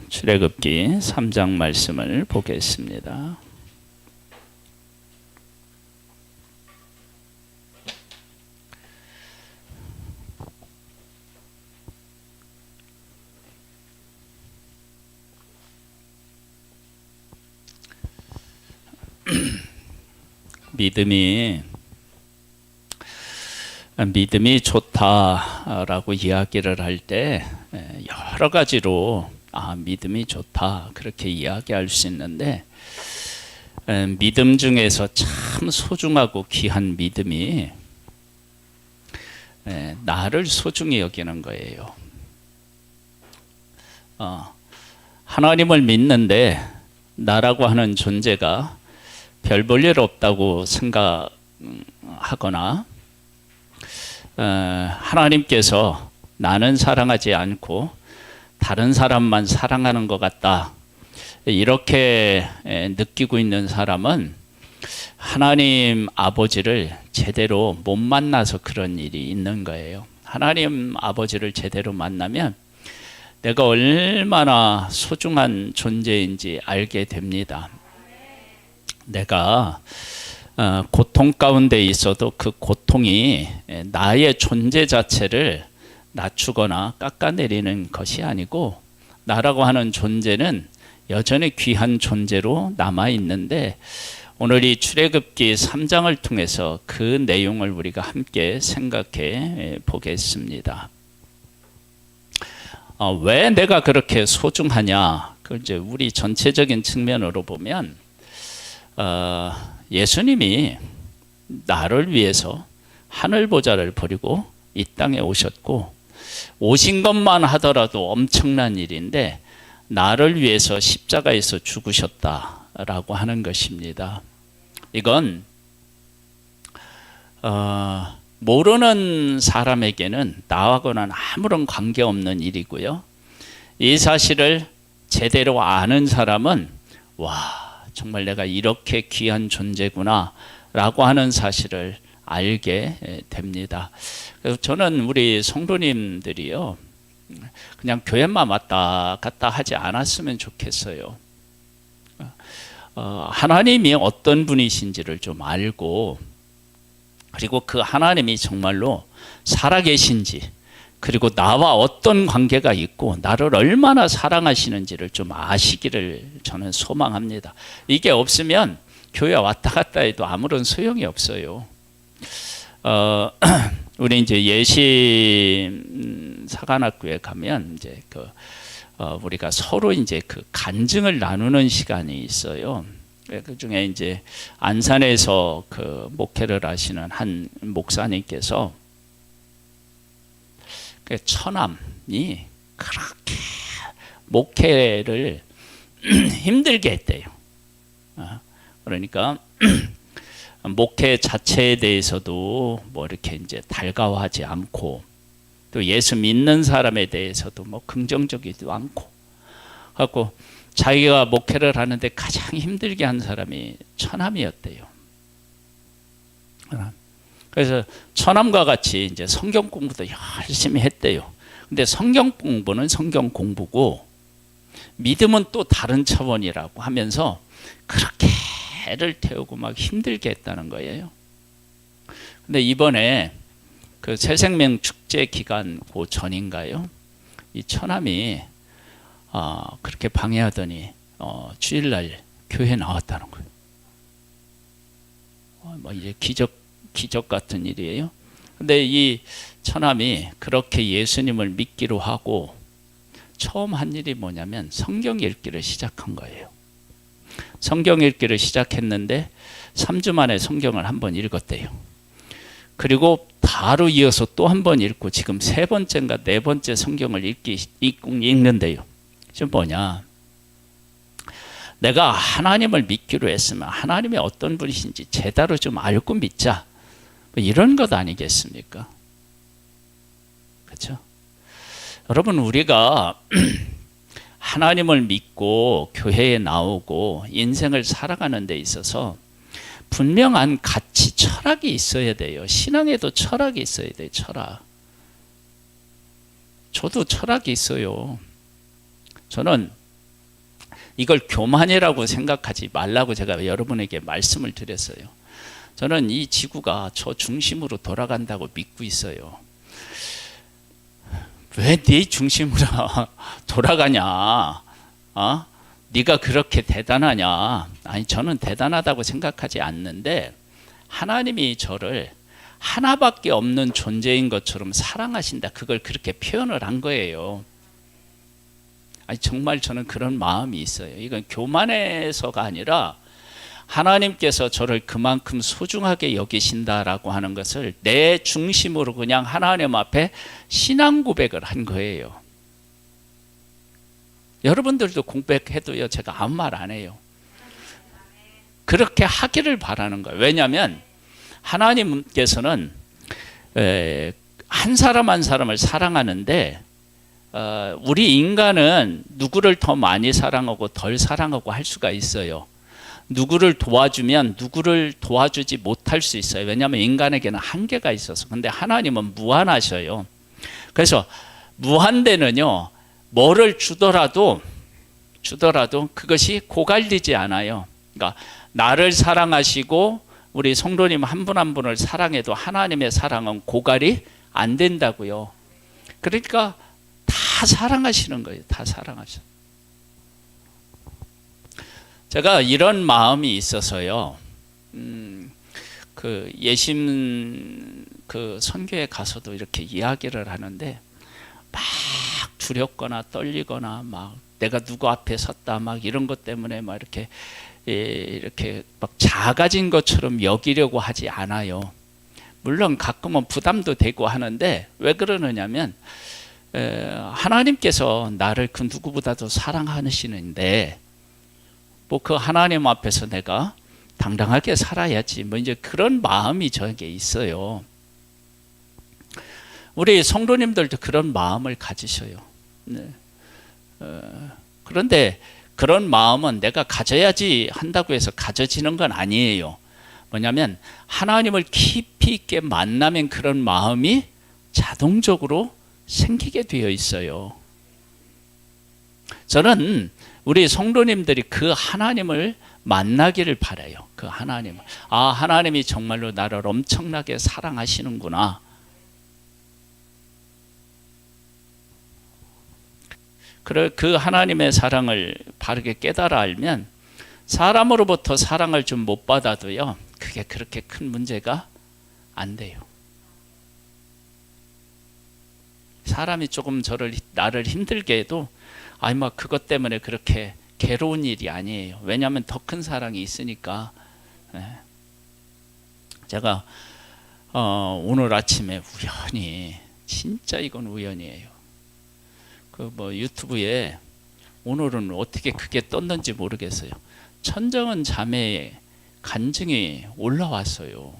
출애굽기 3장 말씀을 보겠습니다. 믿음이 좋다라고 이야기를 할 때 여러 가지로 믿음이 좋다 그렇게 이야기할 수 있는데, 믿음 중에서 참 소중하고 귀한 믿음이 나를 소중히 여기는 거예요. 하나님을 믿는데 나라고 하는 존재가 별 볼 일 없다고 생각하거나, 하나님께서 나는 사랑하지 않고 다른 사람만 사랑하는 것 같다 이렇게 느끼고 있는 사람은 하나님 아버지를 제대로 못 만나서 그런 일이 있는 거예요. 하나님 아버지를 제대로 만나면 내가 얼마나 소중한 존재인지 알게 됩니다. 내가 고통 가운데 있어도 그 고통이 나의 존재 자체를 낮추거나 깎아내리는 것이 아니고, 나라고 하는 존재는 여전히 귀한 존재로 남아있는데, 오늘 이 출애굽기 3장을 통해서 그 내용을 우리가 함께 생각해 보겠습니다. 왜 내가 그렇게 소중하냐? 그 이제 우리 전체적인 측면으로 보면 예수님이 나를 위해서 하늘 보좌를 버리고 이 땅에 오셨고, 오신 것만 하더라도 엄청난 일인데 나를 위해서 십자가에서 죽으셨다라고 하는 것입니다. 이건 모르는 사람에게는 나하고는 아무런 관계없는 일이고요. 이 사실을 제대로 아는 사람은 정말 내가 이렇게 귀한 존재구나 라고 하는 사실을 알게 됩니다. 그래서 저는 우리 성도님들이요, 그냥 교회만 왔다 갔다 하지 않았으면 좋겠어요. 하나님이 어떤 분이신지를 좀 알고, 그리고 그 하나님이 정말로 살아계신지, 그리고 나와 어떤 관계가 있고 나를 얼마나 사랑하시는지를 좀 아시기를 저는 소망합니다. 이게 없으면 교회 왔다 갔다 해도 아무런 소용이 없어요. 우리 이제 예심 사관학교에 가면 이제 우리가 서로 이제 그 간증을 나누는 시간이 있어요. 그 중에 이제 안산에서 그 목회를 하시는 한 목사님께서 처남이 그렇게 목회를 힘들게 했대요. 그러니까 목회 자체에 대해서도 뭐 이렇게 이제 달가워하지 않고, 또 예수 믿는 사람에 대해서도 뭐 긍정적이지도 않고, 갖고 자기가 목회를 하는데 가장 힘들게 한 사람이 처남이었대요. 그래서 처남과 같이 이제 성경 공부도 열심히 했대요. 근데 성경 공부는 성경 공부고 믿음은 또 다른 차원이라고 하면서 그렇게 애를 태우고 막 힘들게 했다는 거예요. 근데 이번에 그 새생명 축제 기간 그 전인가요? 이 처남이 그렇게 방해하더니 주일날 교회 나왔다는 거예요. 뭐 이제 기적 같은 일이에요. 근데 이 처남이 그렇게 예수님을 믿기로 하고 처음 한 일이 뭐냐면 성경 읽기를 시작한 거예요. 성경 읽기를 시작했는데 3주 만에 성경을 한번 읽었대요. 그리고 바로 이어서 또 한 번 읽고 지금 3번째인가 4번째 성경을 읽는데요. 지금 뭐냐? 내가 하나님을 믿기로 했으면 하나님이 어떤 분이신지 제대로 좀 알고 믿자, 뭐 이런 것 아니겠습니까? 그렇죠? 여러분, 우리가 하나님을 믿고 교회에 나오고 인생을 살아가는 데 있어서 분명한 가치, 철학이 있어야 돼요. 신앙에도 철학이 있어야 돼요. 철학. 저도 철학이 있어요. 저는 이걸 교만이라고 생각하지 말라고 제가 여러분에게 말씀을 드렸어요. 저는 이 지구가 저 중심으로 돌아간다고 믿고 있어요. 왜 네 중심으로 돌아가냐? 네가 그렇게 대단하냐? 아니, 저는 대단하다고 생각하지 않는데 하나님이 저를 하나밖에 없는 존재인 것처럼 사랑하신다. 그걸 그렇게 표현을 한 거예요. 아니, 정말 저는 그런 마음이 있어요. 이건 교만해서가 아니라 하나님께서 저를 그만큼 소중하게 여기신다라고 하는 것을 내 중심으로 그냥 하나님 앞에 신앙 고백을 한 거예요. 여러분들도 고백해도요, 제가 아무 말 안 해요. 그렇게 하기를 바라는 거예요. 왜냐하면 하나님께서는 한 사람 한 사람을 사랑하는데 우리 인간은 누구를 더 많이 사랑하고 덜 사랑하고 할 수가 있어요. 누구를 도와주면 누구를 도와주지 못할 수 있어요. 왜냐하면 인간에게는 한계가 있어서. 근데 하나님은 무한하셔요. 그래서 무한대는요, 뭐를 주더라도 그것이 고갈리지 않아요. 그러니까 나를 사랑하시고 우리 성도님 한 분 한 분을 사랑해도 하나님의 사랑은 고갈이 안 된다고요. 그러니까 다 사랑하시는 거예요. 다 사랑하셔. 제가 이런 마음이 있어서요. 그 예심 그 선교에 가서도 이렇게 이야기를 하는데 막 두렵거나 떨리거나 막 내가 누구 앞에 섰다 막 이런 것 때문에 막 이렇게 막 작아진 것처럼 여기려고 하지 않아요. 물론 가끔은 부담도 되고 하는데 왜 그러느냐면 하나님께서 나를 그 누구보다도 사랑하시는데 뭐 그 하나님 앞에서 내가 당당하게 살아야지 뭐 이제 그런 마음이 저에게 있어요. 우리 성도님들도 그런 마음을 가지셔요. 네. 그런데 그런 마음은 내가 가져야지 한다고 해서 가져지는 건 아니에요. 뭐냐면 하나님을 깊이 있게 만나면 그런 마음이 자동적으로 생기게 되어 있어요. 저는 우리 성도님들이 그 하나님을 만나기를 바라요. 그 하나님을. 하나님이 정말로 나를 엄청나게 사랑하시는구나. 그 하나님의 사랑을 바르게 깨달아 알면 사람으로부터 사랑을 좀 못 받아도요, 그게 그렇게 큰 문제가 안 돼요. 사람이 조금 나를 힘들게 해도 막 그것 때문에 그렇게 괴로운 일이 아니에요. 왜냐하면 더 큰 사랑이 있으니까. 제가 오늘 아침에 우연히, 진짜 이건 우연이에요. 그 유튜브에 오늘은 어떻게 그게 떴는지 모르겠어요. 천정은 자매의 간증이 올라왔어요.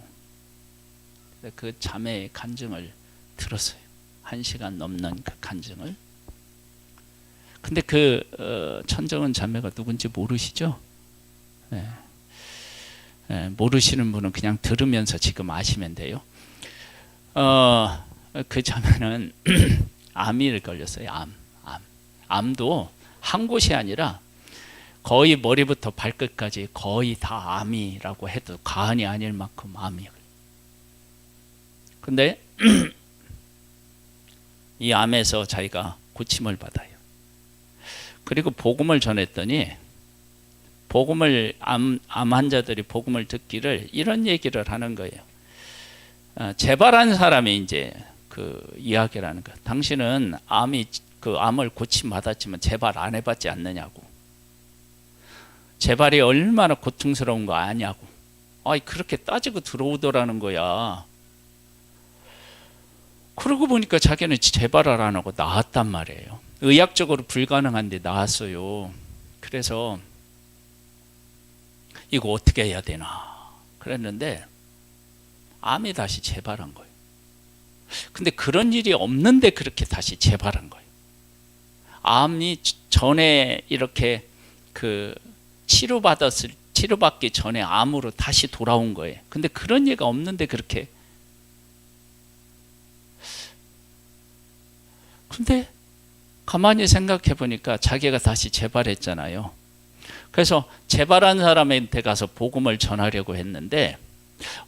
그 자매의 간증을 들었어요. 1시간 넘는 그 간증을. 근데 그 천정은 자매가 누군지 모르시죠? 모르시는 분은 그냥 들으면서 지금 아시면 돼요. 그 자매는 암이 걸렸어요. 암도 한 곳이 아니라 거의 머리부터 발끝까지 거의 다 암이라고 해도 과언이 아닐 만큼 암이에요. 근데 이 암에서 자기가 고침을 받아요. 그리고 복음을 전했더니 암 환자들이 복음을 듣기를 이런 얘기를 하는 거예요. 재발한 사람이 이제 그 이야기를 하는 거예요. 당신은 암을 고침 받았지만 재발 안 해봤지 않느냐고. 재발이 얼마나 고통스러운 거 아냐고. 그렇게 따지고 들어오더라는 거야. 그러고 보니까 자기는 재발을 안 하고 나았단 말이에요. 의학적으로 불가능한데 나았어요. 그래서 이거 어떻게 해야 되나 그랬는데 암이 다시 재발한 거예요. 근데 그런 일이 없는데 그렇게 다시 재발한 거예요. 암이 전에 이렇게 그 치료받기 전에 암으로 다시 돌아온 거예요. 근데 그런 얘기가 없는데 그렇게. 근데 가만히 생각해 보니까 자기가 다시 재발했잖아요. 그래서 재발한 사람한테 가서 복음을 전하려고 했는데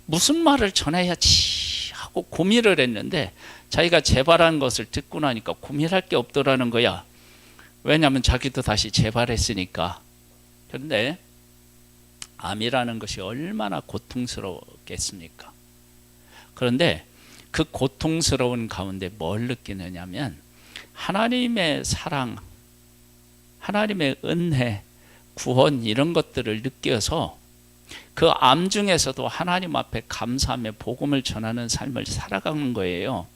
무슨 말을 전해야지 하고 고민을 했는데 자기가 재발한 것을 듣고 나니까 고민할 게 없더라는 거야. 왜냐하면 자기도 다시 재발했으니까. 그런데 암이라는 것이 얼마나 고통스럽겠습니까? 그런데 그 고통스러운 가운데 뭘 느끼느냐면 하나님의 사랑, 하나님의 은혜, 구원 이런 것들을 느껴서 그 암 중에서도 하나님 앞에 감사하며 복음을 전하는 삶을 살아가는 거예요.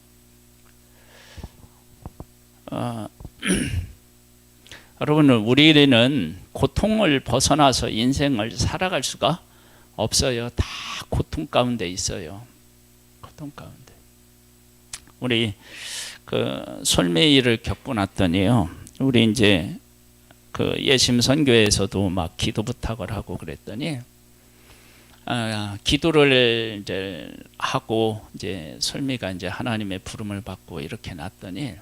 여러분, 우리는 고통을 벗어나서 인생을 살아갈 수가 없어요. 다 고통 가운데 있어요. 고통 가운데. 우리 그 솔메이를 겪고 났더니요. 우리 이제 그 예심 선교에서도 막 기도 부탁을 하고 그랬더니 기도를 이제 하고 이제 솔미가 이제 하나님의 부름을 받고 이렇게 났더니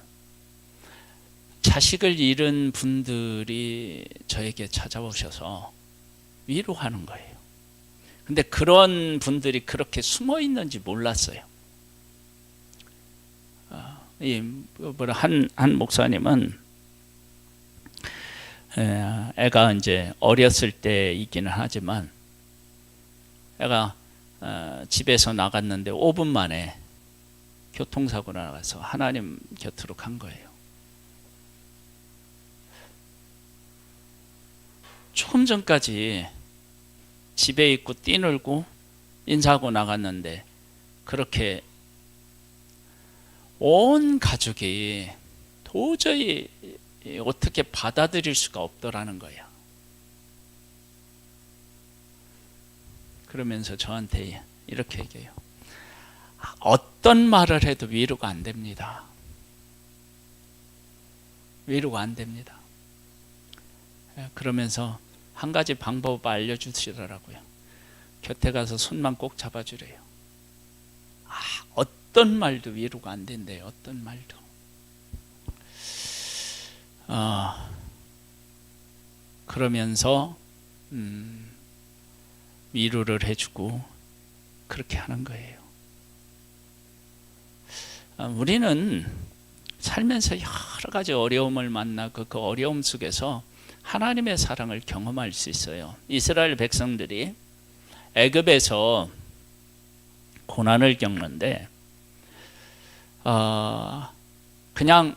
자식을 잃은 분들이 저에게 찾아오셔서 위로하는 거예요. 근데 그런 분들이 그렇게 숨어 있는지 몰랐어요. 한 목사님은 애가 이제 어렸을 때이기는 하지만 애가 집에서 나갔는데 5분 만에 교통사고가 나가서 하나님 곁으로 간 거예요. 조금 전까지 집에 있고 뛰놀고 인사하고 나갔는데 그렇게 온 가족이 도저히 어떻게 받아들일 수가 없더라는 거야. 그러면서 저한테 이렇게 얘기해요. 어떤 말을 해도 위로가 안 됩니다. 위로가 안 됩니다. 그러면서 한 가지 방법을 알려주시더라고요. 곁에 가서 손만 꼭 잡아주래요. 어떤 말도 위로가 안 된대요. 어떤 말도. 그러면서 위로를 해주고 그렇게 하는 거예요. 우리는 살면서 여러 가지 어려움을 만나고 그 어려움 속에서 하나님의 사랑을 경험할 수 있어요. 이스라엘 백성들이 애굽에서 고난을 겪는데 그냥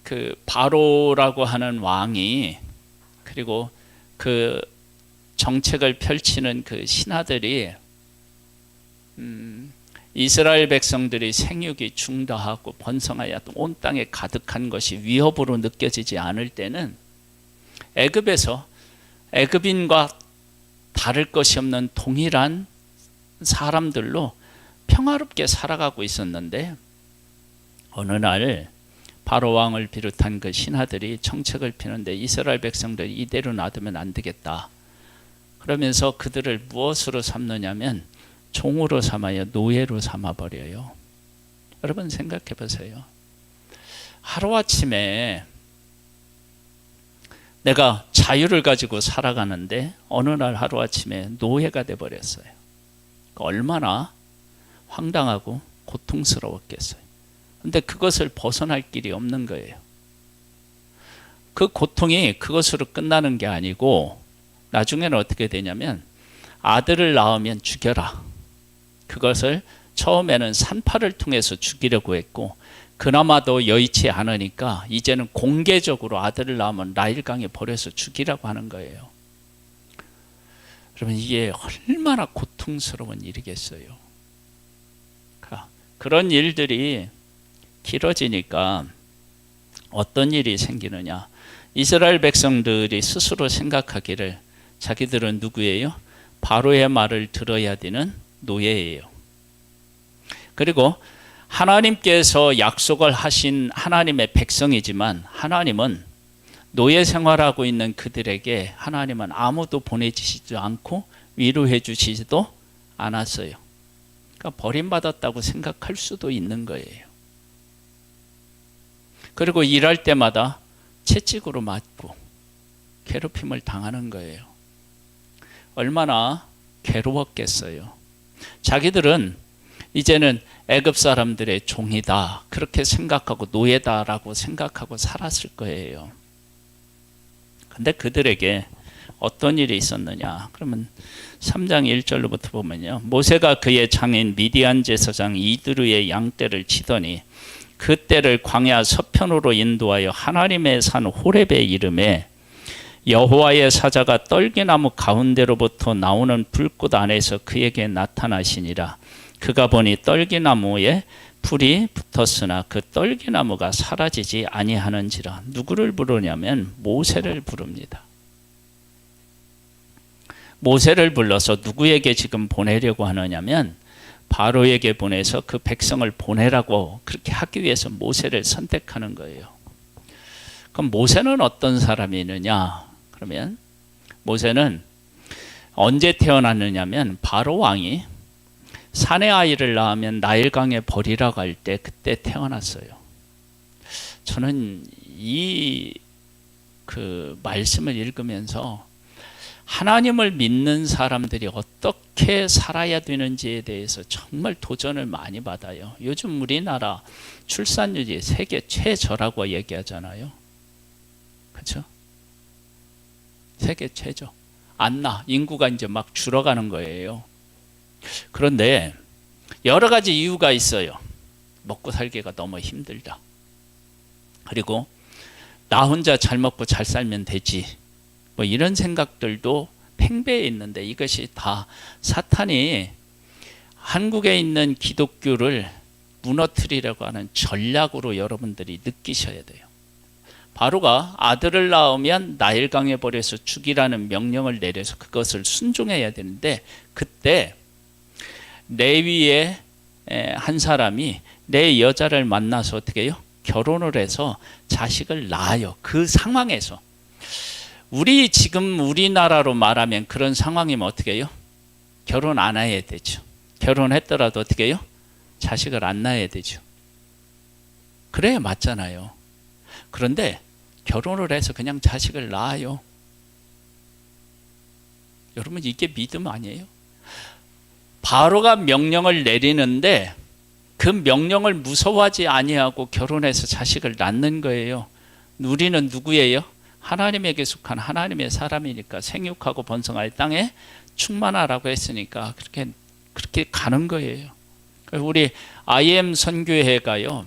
그 바로라고 하는 왕이 그리고 그 정책을 펼치는 그 신하들이 이스라엘 백성들이 생육이 중다하고 번성하여 온 땅에 가득한 것이 위협으로 느껴지지 않을 때는 애굽에서 애굽인과 다를 것이 없는 동일한 사람들로 평화롭게 살아가고 있었는데 어느 날 바로 왕을 비롯한 그 신하들이 정책을 피는데 이스라엘 백성들이 이대로 놔두면 안 되겠다. 그러면서 그들을 무엇으로 삼느냐면 종으로 삼아요. 노예로 삼아버려요. 여러분 생각해 보세요. 하루아침에 내가 자유를 가지고 살아가는데 어느 날 하루아침에 노예가 돼버렸어요. 얼마나 황당하고 고통스러웠겠어요. 근데 그것을 벗어날 길이 없는 거예요. 그 고통이 그것으로 끝나는 게 아니고 나중에는 어떻게 되냐면 아들을 낳으면 죽여라. 그것을 처음에는 산파를 통해서 죽이려고 했고 그나마도 여의치 않으니까 이제는 공개적으로 아들을 낳으면 나일강에 버려서 죽이라고 하는 거예요. 여러분 이게 얼마나 고통스러운 일이겠어요. 그런 일들이 길어지니까 어떤 일이 생기느냐. 이스라엘 백성들이 스스로 생각하기를 자기들은 누구예요? 바로의 말을 들어야 되는 노예예요. 그리고 하나님께서 약속을 하신 하나님의 백성이지만 하나님은 노예 생활하고 있는 그들에게 하나님은 아무도 보내주시지 않고 위로해 주시지도 않았어요. 그러니까 버림받았다고 생각할 수도 있는 거예요. 그리고 일할 때마다 채찍으로 맞고 괴롭힘을 당하는 거예요. 얼마나 괴로웠겠어요. 자기들은 이제는 애굽 사람들의 종이다 그렇게 생각하고 노예다라고 생각하고 살았을 거예요. 근데 그들에게 어떤 일이 있었느냐? 그러면 3장 1절로부터 보면요. 모세가 그의 장인 미디안 제사장 이드루의 양떼를 치더니 그 떼를 광야 서편으로 인도하여 하나님의 산 호렙에 이르매 여호와의 사자가 떨기나무 가운데로부터 나오는 불꽃 안에서 그에게 나타나시니라. 그가 보니 떨기나무에 불이 붙었으나 그 떨기나무가 사라지지 아니하는지라. 누구를 부르냐면 모세를 부릅니다. 모세를 불러서 누구에게 지금 보내려고 하느냐면 바로에게 보내서 그 백성을 보내라고 그렇게 하기 위해서 모세를 선택하는 거예요. 그럼 모세는 어떤 사람이느냐? 그러면 모세는 언제 태어났느냐면 바로 왕이 사내 아이를 낳으면 나일강에 버리라고 할 때 그때 태어났어요. 저는 이 말씀을 읽으면서 하나님을 믿는 사람들이 어떻게 살아야 되는지에 대해서 정말 도전을 많이 받아요. 요즘 우리나라 출산율이 세계 최저라고 얘기하잖아요. 그렇죠? 세계 최저. 안 나. 인구가 이제 막 줄어가는 거예요. 그런데 여러 가지 이유가 있어요. 먹고 살기가 너무 힘들다. 그리고 나 혼자 잘 먹고 잘 살면 되지. 뭐 이런 생각들도 팽배해 있는데 이것이 다 사탄이 한국에 있는 기독교를 무너뜨리려고 하는 전략으로 여러분들이 느끼셔야 돼요. 바로가 아들을 낳으면 나일강에 버려서 죽이라는 명령을 내려서 그것을 순종해야 되는데 그때 레위의 한 사람이 내 여자를 만나서 어떻게 해요? 결혼을 해서 자식을 낳아요. 그 상황에서 지금 우리나라로 말하면 그런 상황이면 어떻게 해요? 결혼 안 해야 되죠. 결혼했더라도 어떻게 해요? 자식을 안 낳아야 되죠. 그래야 맞잖아요. 그런데 결혼을 해서 그냥 자식을 낳아요. 여러분 이게 믿음 아니에요? 바로가 명령을 내리는데 그 명령을 무서워하지 아니하고 결혼해서 자식을 낳는 거예요. 우리는 누구예요? 하나님에게 속한 하나님의 사람이니까 생육하고 번성할 땅에 충만하라고 했으니까 그렇게 가는 거예요. 우리 IM 선교회가요.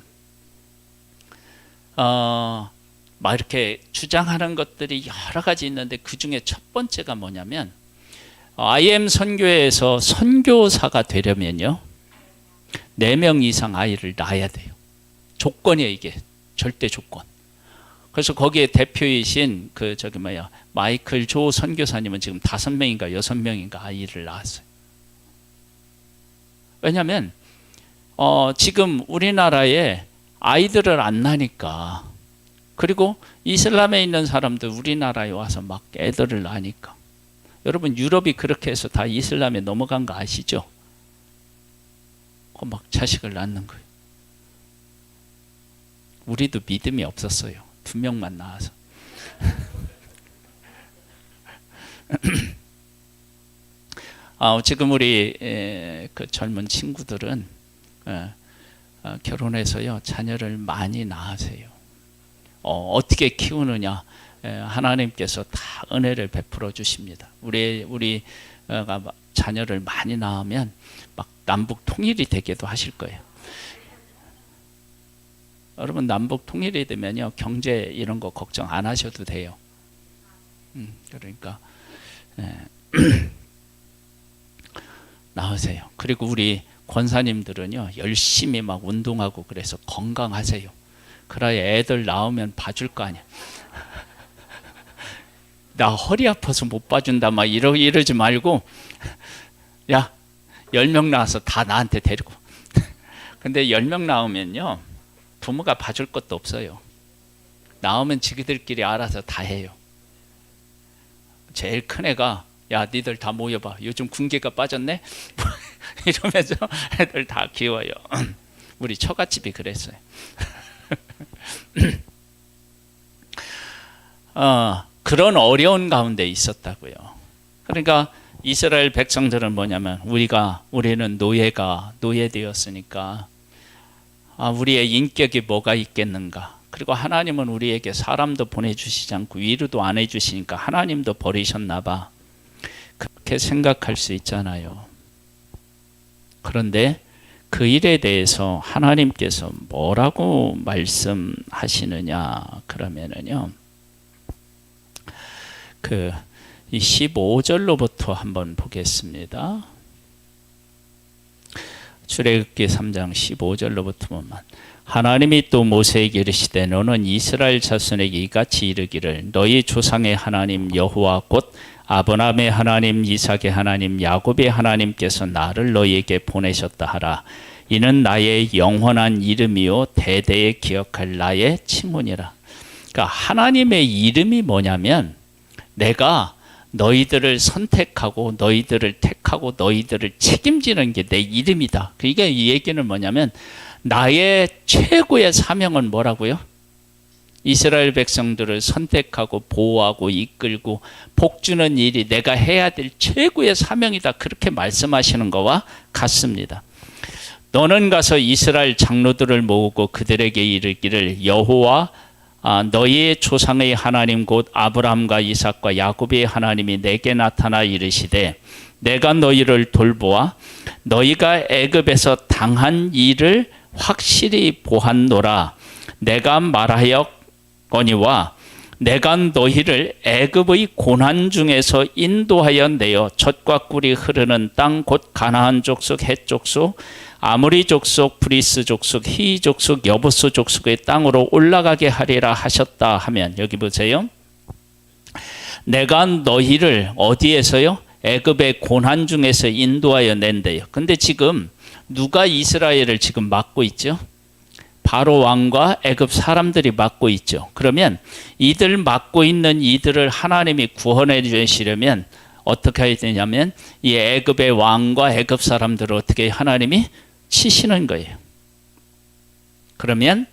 막 이렇게 주장하는 것들이 여러 가지 있는데 그 중에 첫 번째가 뭐냐면 IM 선교회에서 선교사가 되려면요 4명 이상 아이를 낳아야 돼요. 조건이에요. 이게 절대 조건. 그래서 거기에 대표이신 마이클 조 선교사님은 지금 5명인가 6명인가 아이를 낳았어요. 왜냐하면 지금 우리나라에 아이들을 안 낳으니까, 그리고 이슬람에 있는 사람들 우리나라에 와서 막 애들을 낳으니까. 여러분 유럽이 그렇게 해서 다 이슬람에 넘어간 거 아시죠? 막 자식을 낳는 거예요. 우리도 믿음이 없었어요. 2명만 낳아서. 지금 우리 그 젊은 친구들은 결혼해서요 자녀를 많이 낳으세요. 어떻게 키우느냐? 하나님께서 다 은혜를 베풀어 주십니다. 우리가 자녀를 많이 낳으면 막 남북 통일이 되게도 하실 거예요. 여러분 남북 통일이 되면요 경제 이런 거 걱정 안 하셔도 돼요. 그러니까 나으세요. 그리고 우리 권사님들은요 열심히 막 운동하고 그래서 건강하세요. 그래야 애들 낳으면 봐줄 거 아니야. 나 허리 아파서 못 봐준다 막 이러지 말고 야 10명 낳아서 다 나한테 데리고. 근데 10명 낳으면요 부모가 봐줄 것도 없어요. 낳으면 지들끼리 알아서 다 해요. 제일 큰 애가 야 니들 다 모여봐 요즘 군기가 빠졌네 이러면서 애들 다 키워요. 우리 처갓집이 그랬어요. 그런 어려운 가운데 있었다고요. 그러니까 이스라엘 백성들은 뭐냐면 우리는 노예되었으니까 우리의 인격이 뭐가 있겠는가. 그리고 하나님은 우리에게 사람도 보내주시지 않고 위로도 안 해주시니까 하나님도 버리셨나 봐. 그렇게 생각할 수 있잖아요. 그런데 그 일에 대해서 하나님께서 뭐라고 말씀하시느냐 그러면은요, 이 15절로부터 한번 보겠습니다. 출애굽기 3장 15절로부터 보면, 하나님이 또 모세에게 이르시되 너는 이스라엘 자손에게 이같이 이르기를 너희 조상의 하나님 여호와 곧 아브라함의 하나님 이삭의 하나님 야곱의 하나님께서 나를 너희에게 보내셨다 하라. 이는 나의 영원한 이름이요 대대에 기억할 나의 칭훈이라. 그러니까 하나님의 이름이 뭐냐면 내가 너희들을 선택하고 너희들을 택하고 너희들을 책임지는 게 내 이름이다. 그러니까 이 얘기는 뭐냐면 나의 최고의 사명은 뭐라고요? 이스라엘 백성들을 선택하고 보호하고 이끌고 복주는 일이 내가 해야 될 최고의 사명이다. 그렇게 말씀하시는 것과 같습니다. 너는 가서 이스라엘 장로들을 모으고 그들에게 이르기를 여호와 너희의 조상의 하나님 곧 아브라함과 이삭과 야곱의 하나님이 내게 나타나 이르시되 내가 너희를 돌보아 너희가 애굽에서 당한 일을 확실히 보았노라. 내가 말하였거니와 내가 너희를 애굽의 고난 중에서 인도하여 내어 젖과 꿀이 흐르는 땅 곧 가나안 족속 헷 족속 아모리 족속 브리스 족속 히위 족속 여부스 족속의 땅으로 올라가게 하리라 하셨다 하면, 여기 보세요. 내가 너희를 어디에서요? 애굽의 고난 중에서 인도하여 낸대요. 근데 지금 누가 이스라엘을 지금 맡고 있죠? 바로 왕과 애굽 사람들이 맡고 있죠. 그러면 이들 맡고 있는 이들을 하나님이 구원해 주시려면 어떻게 해야 되냐면 이 애굽의 왕과 애굽 사람들을 어떻게 하나님이 치시는 거예요. 그러면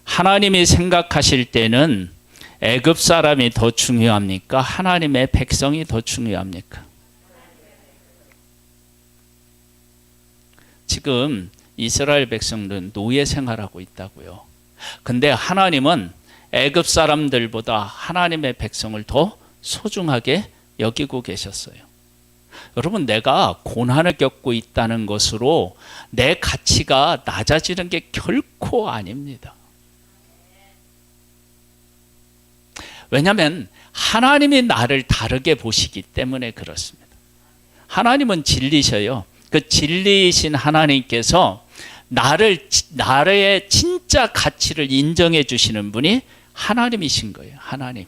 하나님이 생각하실 때는 애굽 사람이 더 중요합니까? 하나님의 백성이 더 중요합니까? 지금 이스라엘 백성들은 노예 생활하고 있다고요. 근데 하나님은 애굽 사람들보다 하나님의 백성을 더 소중하게 여기고 계셨어요. 여러분, 내가 고난을 겪고 있다는 것으로 내 가치가 낮아지는 게 결코 아닙니다. 왜냐하면 하나님이 나를 다르게 보시기 때문에 그렇습니다. 하나님은 진리셔요. 그 진리이신 하나님께서 나의 진짜 가치를 인정해 주시는 분이 하나님이신 거예요. 하나님.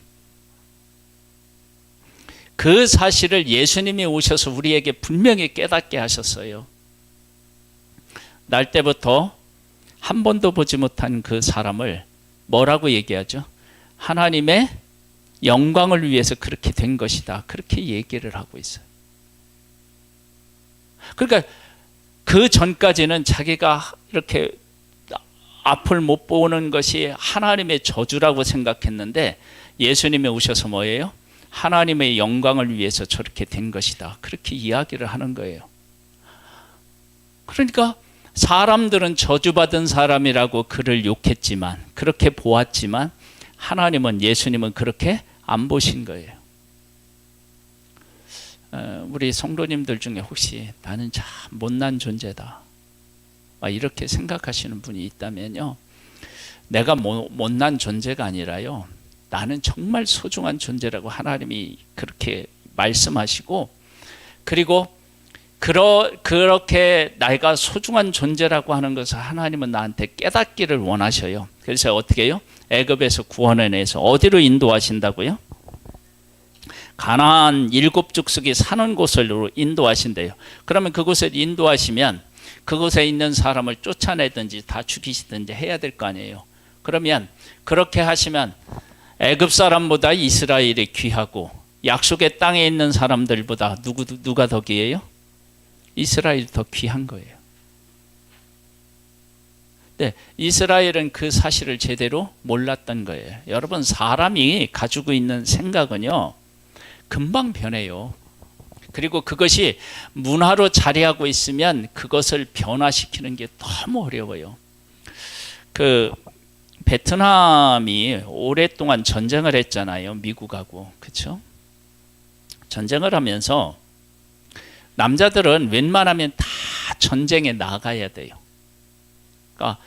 그 사실을 예수님이 오셔서 우리에게 분명히 깨닫게 하셨어요. 날 때부터 한 번도 보지 못한 그 사람을 뭐라고 얘기하죠? 하나님의 영광을 위해서 그렇게 된 것이다. 그렇게 얘기를 하고 있어요. 그러니까 그 전까지는 자기가 이렇게 앞을 못 보는 것이 하나님의 저주라고 생각했는데 예수님이 오셔서 뭐예요? 하나님의 영광을 위해서 저렇게 된 것이다. 그렇게 이야기를 하는 거예요. 그러니까 사람들은 저주받은 사람이라고 그를 욕했지만, 그렇게 보았지만 하나님은, 예수님은 그렇게 안 보신 거예요. 우리 성도님들 중에 혹시 나는 참 못난 존재다 이렇게 생각하시는 분이 있다면요, 내가 못난 존재가 아니라요, 나는 정말 소중한 존재라고 하나님이 그렇게 말씀하시고, 그리고 그렇게 내가 소중한 존재라고 하는 것을 하나님은 나한테 깨닫기를 원하셔요. 그래서 어떻게 해요? 애굽에서 구원해내서 어디로 인도하신다고요? 가나안 7족속이 사는 곳으로 인도하신대요. 그러면 그곳을 인도하시면 그곳에 있는 사람을 쫓아내든지 다 죽이시든지 해야 될 거 아니에요. 그러면 그렇게 하시면 애굽 사람보다 이스라엘이 귀하고 약속의 땅에 있는 사람들보다 누가 더 귀해요? 이스라엘이 더 귀한 거예요. 네, 이스라엘은 그 사실을 제대로 몰랐던 거예요. 여러분, 사람이 가지고 있는 생각은요, 금방 변해요. 그리고 그것이 문화로 자리하고 있으면 그것을 변화시키는 게 너무 어려워요. 그 베트남이 오랫동안 전쟁을 했잖아요. 미국하고. 그렇죠? 전쟁을 하면서 남자들은 웬만하면 다 전쟁에 나가야 돼요. 그러니까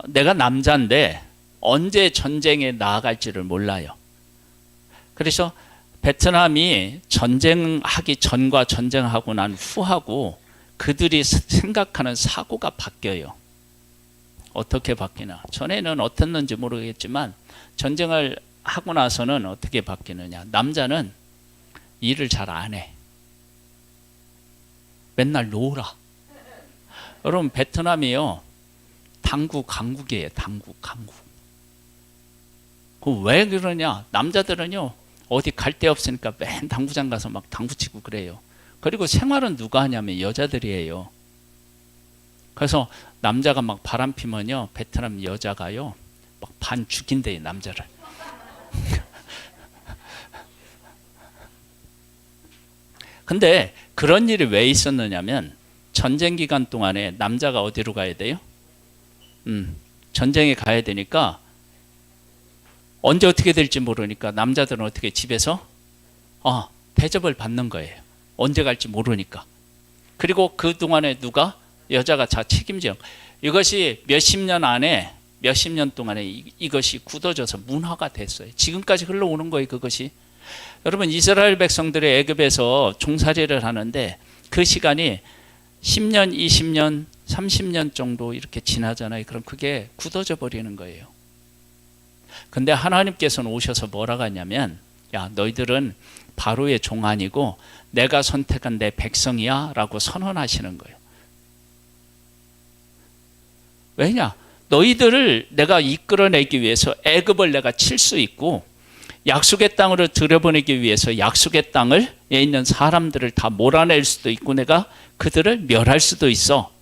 내가 남자인데 언제 전쟁에 나아갈지를 몰라요. 그래서 베트남이 전쟁하기 전과 전쟁하고 난 후하고 그들이 생각하는 사고가 바뀌어요. 어떻게 바뀌나? 전에는 어땠는지 모르겠지만 전쟁을 하고 나서는 어떻게 바뀌느냐? 남자는 일을 잘 안 해. 맨날 놀아. 여러분, 베트남이요, 당구 강국이에요. 당구 강국. 그 왜 그러냐? 남자들은요, 어디 갈 데 없으니까 맨 당구장 가서 막 당구 치고 그래요. 그리고 생활은 누가 하냐면 여자들이에요. 그래서 남자가 막 바람 피면요, 베트남 여자가요, 막 반 죽인대요, 남자를. 근데 그런 일이 왜 있었느냐면 전쟁 기간 동안에 남자가 어디로 가야 돼요? 전쟁에 가야 되니까 언제 어떻게 될지 모르니까 남자들은 어떻게 집에서 대접을 받는 거예요. 언제 갈지 모르니까. 그리고 그동안에 누가? 여자가 다 책임져요. 이것이 몇십 년 안에, 몇십 년 동안에 이것이 굳어져서 문화가 됐어요. 지금까지 흘러오는 거예요, 그것이. 여러분, 이스라엘 백성들이 애굽에서 종살이를 하는데 그 시간이 10년, 20년, 30년 정도 이렇게 지나잖아요. 그럼 그게 굳어져 버리는 거예요. 근데 하나님께서는 오셔서 뭐라고 하냐면, 야, 너희들은 바로의 종 아니고 내가 선택한 내 백성이야 라고 선언하시는 거예요. 왜냐? 너희들을 내가 이끌어내기 위해서 애굽을 내가 칠 수 있고, 약속의 땅으로 들여보내기 위해서 약속의 땅에 있는 사람들을 다 몰아낼 수도 있고, 내가 그들을 멸할 수도 있어.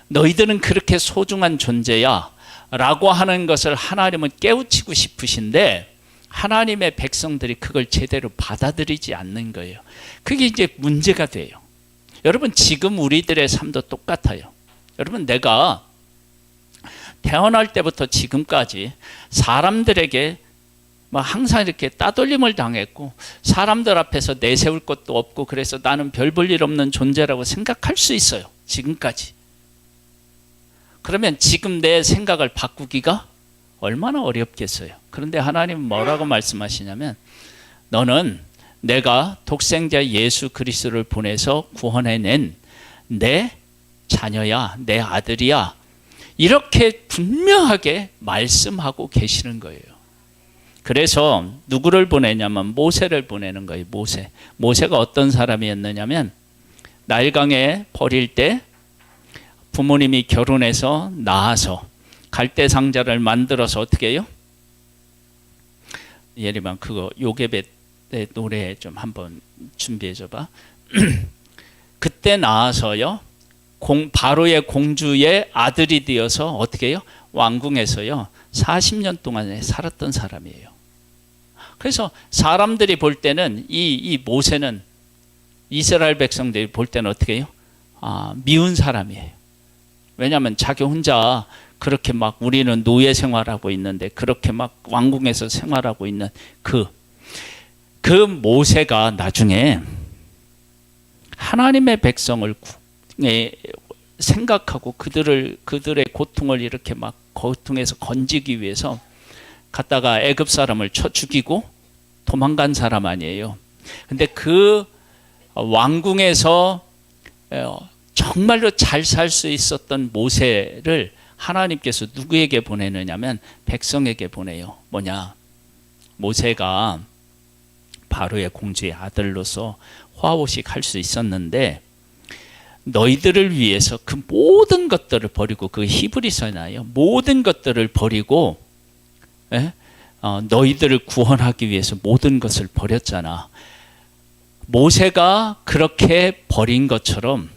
너희들은 그렇게 소중한 존재야 라고 하는 것을 하나님은 깨우치고 싶으신데, 하나님의 백성들이 그걸 제대로 받아들이지 않는 거예요. 그게 이제 문제가 돼요. 여러분, 지금 우리들의 삶도 똑같아요. 여러분, 내가 태어날 때부터 지금까지 사람들에게 항상 이렇게 따돌림을 당했고, 사람들 앞에서 내세울 것도 없고, 그래서 나는 별 볼 일 없는 존재라고 생각할 수 있어요. 지금까지. 그러면 지금 내 생각을 바꾸기가 얼마나 어렵겠어요. 그런데 하나님은 뭐라고 말씀하시냐면, 너는 내가 독생자 예수 그리스도를 보내서 구원해낸 내 자녀야, 내 아들이야, 이렇게 분명하게 말씀하고 계시는 거예요. 그래서 누구를 보내냐면 모세를 보내는 거예요. 모세가 어떤 사람이었느냐면, 나일강에 버릴 때 부모님이 결혼해서 낳아서 갈대 상자를 만들어서 어떻게 해요? 예리만 그거 요게벳의 노래 좀 한번 준비해 줘봐. 그때 낳아서요, 바로의 공주의 아들이 되어서 어떻게 해요? 왕궁에서요 40년 동안에 살았던 사람이에요. 그래서 사람들이 볼 때는 이 모세는, 이스라엘 백성들이 볼 때는 어떻게 해요? 미운 사람이에요. 왜냐하면 자기 혼자 그렇게 막 우리는 노예 생활하고 있는데 그렇게 막 왕궁에서 생활하고 있는 그 모세가 나중에 하나님의 백성을 생각하고 그들의 고통을 이렇게 막 고통에서 건지기 위해서 갔다가 애굽 사람을 쳐 죽이고 도망간 사람 아니에요. 근데 그 왕궁에서 정말로 잘 살 수 있었던 모세를 하나님께서 누구에게 보내느냐면 백성에게 보내요. 뭐냐? 모세가 바로의 공주의 아들로서 화호식 할 수 있었는데, 너희들을 위해서 그 모든 것들을 버리고, 그 히브리서에 나와요. 모든 것들을 버리고 너희들을 구원하기 위해서 모든 것을 버렸잖아. 모세가 그렇게 버린 것처럼,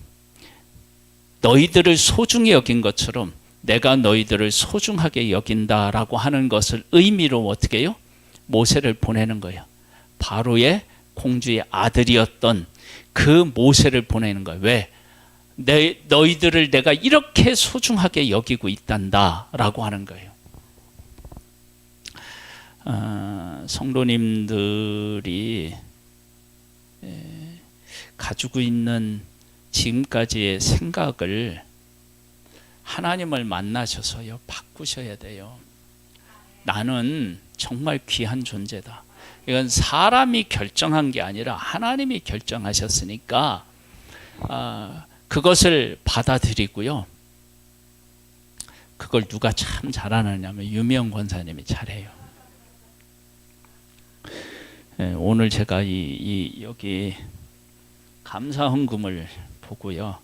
너희들을 소중히 여긴 것처럼 내가 너희들을 소중하게 여긴다라고 하는 것을 의미로 어떻게 해요? 모세를 보내는 거예요. 바로의 공주의 아들이었던 그 모세를 보내는 거예요. 왜? 너희들을 내가 이렇게 소중하게 여기고 있단다라고 하는 거예요. 성도님들이 가지고 있는 지금까지의 생각을 하나님을 만나셔서요 바꾸셔야 돼요. 나는 정말 귀한 존재다. 이건 사람이 결정한 게 아니라 하나님이 결정하셨으니까 그것을 받아들이고요. 그걸 누가 참 잘하느냐면 유명 권사님이 잘해요. 오늘 제가 여기 감사 헌금을 보고요.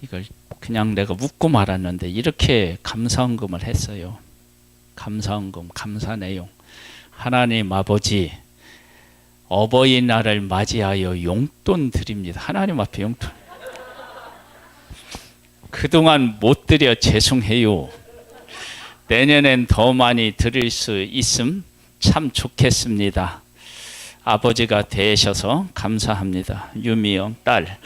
이걸 그냥 내가 묻고 말았는데 이렇게 감사 헌금을 했어요. 감사 헌금, 감사 내용. 하나님 아버지, 어버이날을 맞이하여 용돈 드립니다. 하나님 앞에 용돈. 그동안 못 드려 죄송해요. 내년엔 더 많이 드릴 수 있음 참 좋겠습니다. 아버지가 되셔서 감사합니다. 유미영 딸.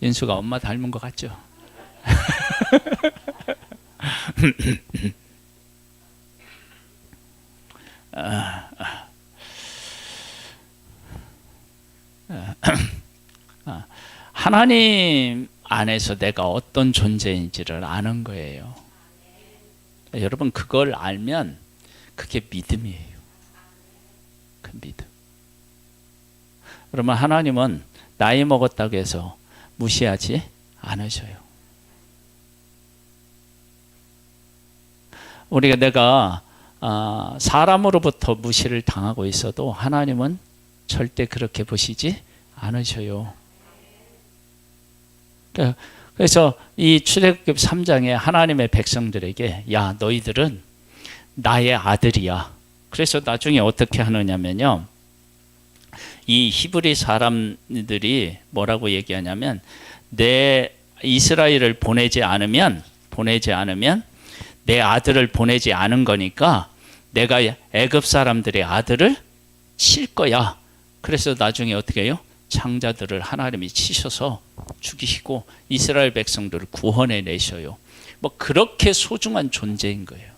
인수가 엄마 닮은 것 같죠? 하나님 안에서 내가 어떤 존재인지를 아는 거예요. 여러분 그걸 알면 그게 믿음이에요. 그 믿음. 그러면 하나님은 나이 먹었다고 해서 무시하지 않으셔요. 내가 사람으로부터 무시를 당하고 있어도 하나님은 절대 그렇게 보시지 않으셔요. 그래서 이 출애굽기 3장에 하나님의 백성들에게 야 너희들은 나의 아들이야. 그래서 나중에 어떻게 하느냐면요. 이 히브리 사람들이 뭐라고 얘기하냐면 내 이스라엘을 보내지 않으면 내 아들을 보내지 않은 거니까 내가 애굽 사람들의 아들을 칠 거야. 그래서 나중에 어떻게 해요? 장자들을 하나님이 치셔서 죽이시고 이스라엘 백성들을 구원해 내셔요. 뭐 그렇게 소중한 존재인 거예요.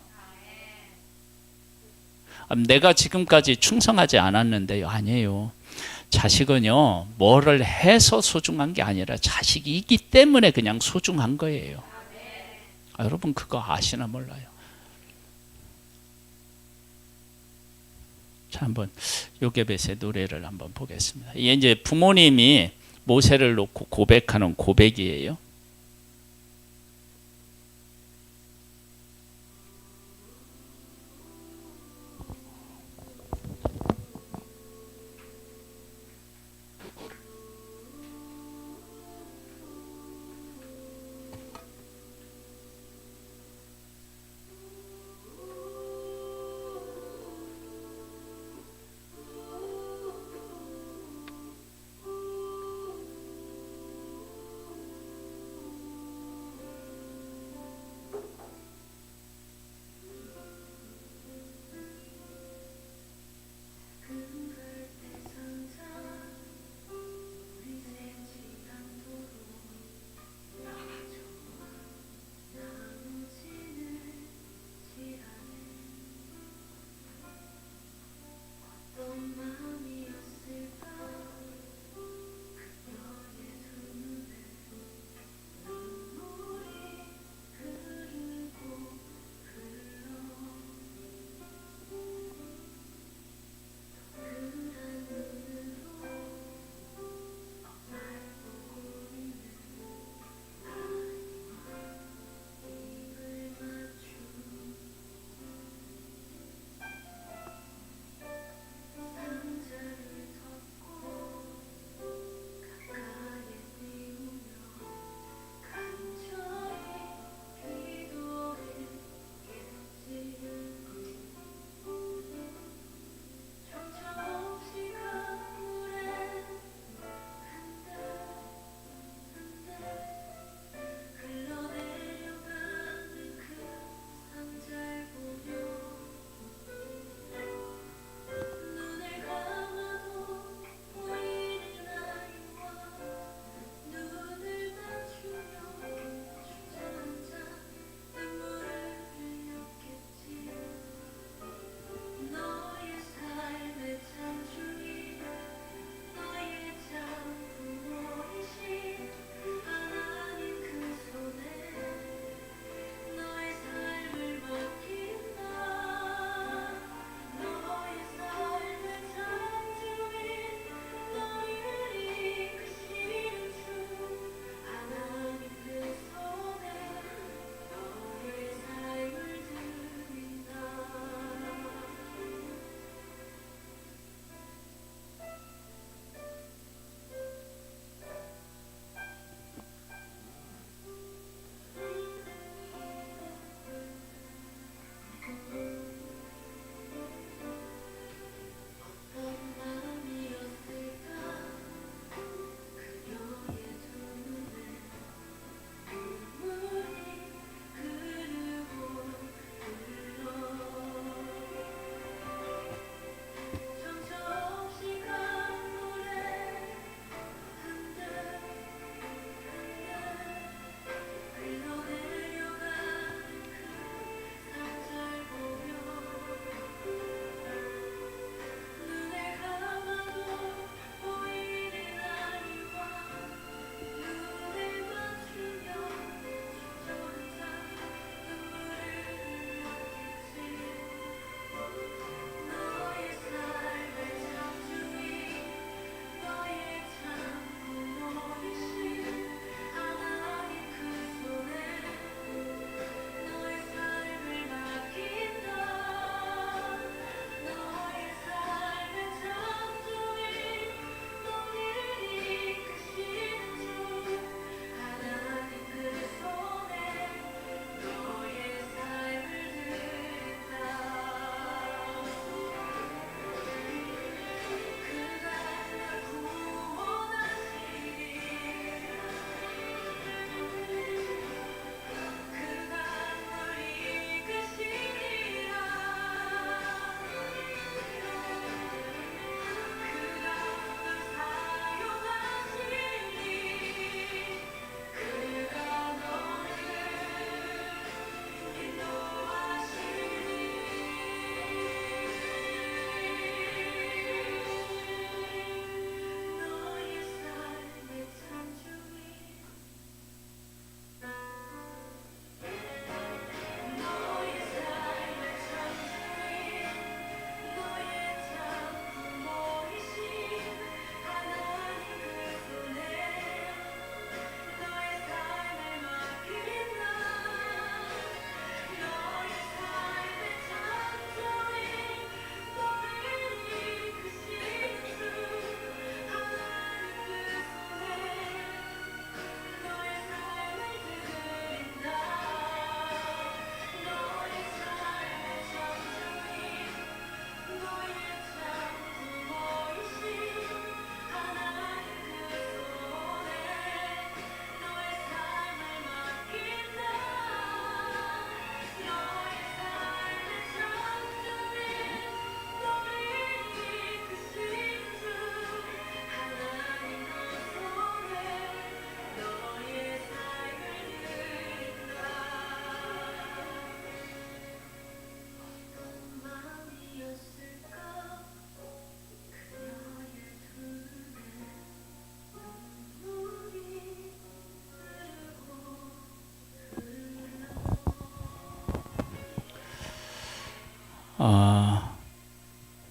내가 지금까지 충성하지 않았는데요. 아니에요. 자식은요, 뭐를 해서 소중한 게 아니라 자식이기 때문에 그냥 소중한 거예요. 여러분 그거 아시나 몰라요. 자, 한번 요게벳의 노래를 한번 보겠습니다. 이게 이제 부모님이 모세를 놓고 고백하는 고백이에요.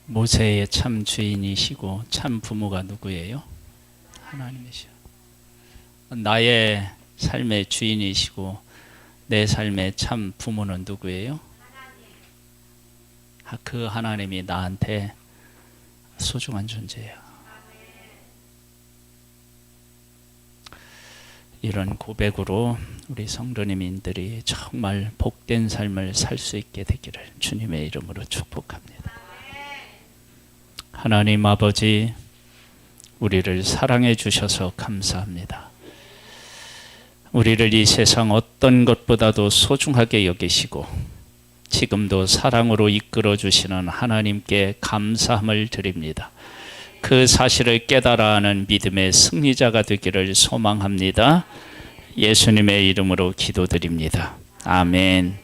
모세의 참 주인이시고 참 부모가 누구예요? 하나님이시요. 나의 삶의 주인이시고 내 삶의 참 부모는 누구예요? 그 하나님이 나한테 소중한 존재예요. 이런 고백으로 우리 성도님들이 정말 복된 삶을 살 수 있게 되기를 주님의 이름으로 축복합니다. 하나님 아버지, 우리를 사랑해 주셔서 감사합니다. 우리를 이 세상 어떤 것보다도 소중하게 여기시고 지금도 사랑으로 이끌어 주시는 하나님께 감사함을 드립니다. 그 사실을 깨달아 하는 믿음의 승리자가 되기를 소망합니다. 예수님의 이름으로 기도드립니다. 아멘.